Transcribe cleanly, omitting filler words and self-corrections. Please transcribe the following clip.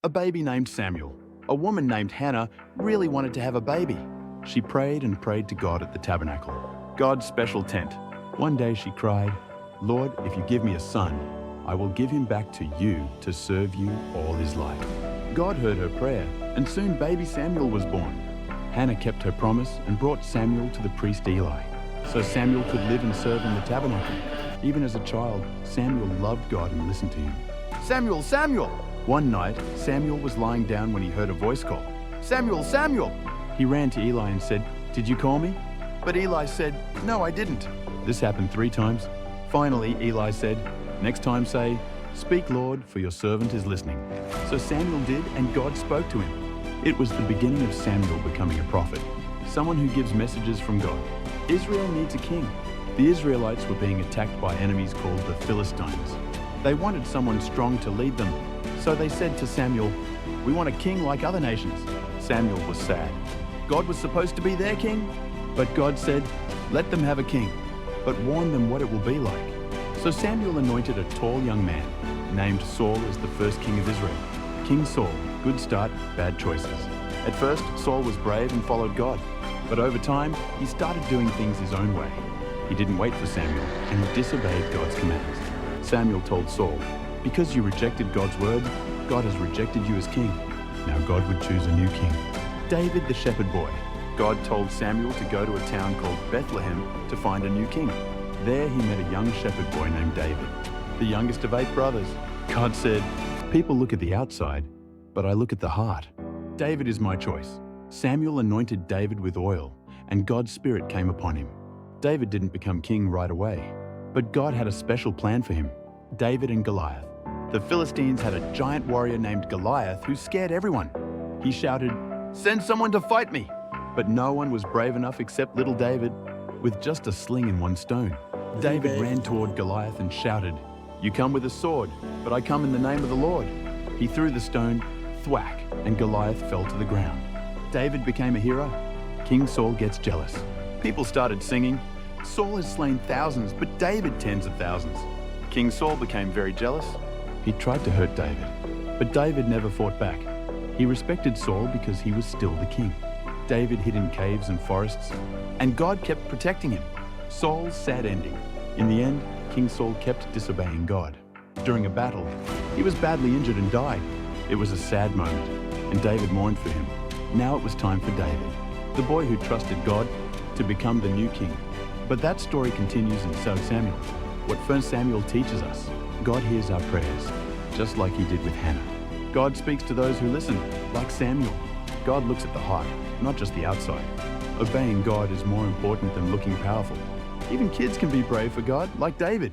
A baby named Samuel. A woman named Hannah really wanted to have a baby. She prayed and prayed to God at the tabernacle, God's special tent. One day she cried, "Lord, if you give me a son, I will give him back to you to serve you all his life." God heard her prayer, and soon baby Samuel was born. Hannah kept her promise and brought Samuel to the priest Eli, so Samuel could live and serve in the tabernacle. Even as a child, Samuel loved God and listened to him. "Samuel, Samuel!" One night, Samuel was lying down when he heard a voice call. "Samuel, Samuel!" He ran to Eli and said, "Did you call me?" But Eli said, "No, I didn't." This happened 3 times. Finally, Eli said, "Next time say, 'Speak, Lord, for your servant is listening.'" So Samuel did, and God spoke to him. It was the beginning of Samuel becoming a prophet, someone who gives messages from God. Israel needs a king. The Israelites were being attacked by enemies called the Philistines. They wanted someone strong to lead them, so they said to Samuel, "We want a king like other nations." Samuel was sad. God was supposed to be their king, but God said, "Let them have a king, but warn them what it will be like." So Samuel anointed a tall young man named Saul as the first king of Israel. King Saul, good start, bad choices. At first, Saul was brave and followed God, but over time, he started doing things his own way. He didn't wait for Samuel, and he disobeyed God's commands. Samuel told Saul, "Because you rejected God's word, God has rejected you as king." Now God would choose a new king. David the shepherd boy. God told Samuel to go to a town called Bethlehem to find a new king. There he met a young shepherd boy named David, the youngest of 8 brothers. God said, "People look at the outside, but I look at the heart." David is my choice. Samuel anointed David with oil, and God's Spirit came upon him. David didn't become king right away, but God had a special plan for him. David and Goliath. The Philistines had a giant warrior named Goliath who scared everyone. He shouted, "Send someone to fight me!" But no one was brave enough except little David, with just a sling and 1 stone. David ran toward Goliath and shouted, "You come with a sword, but I come in the name of the Lord." He threw the stone, thwack, and Goliath fell to the ground. David became a hero. King Saul gets jealous. People started singing, "Saul has slain thousands, but David tens of thousands." King Saul became very jealous. He tried to hurt David, but David never fought back. He respected Saul because he was still the king. David hid in caves and forests, and God kept protecting him. Saul's sad ending. In the end, King Saul kept disobeying God. During a battle, he was badly injured and died. It was a sad moment, and David mourned for him. Now it was time for David, the boy who trusted God, to become the new king. But that story continues in 2 Samuel. What 1 Samuel teaches us, God hears our prayers, just like he did with Hannah. God speaks to those who listen, like Samuel. God looks at the heart, not just the outside. Obeying God is more important than looking powerful. Even kids can be brave for God, like David.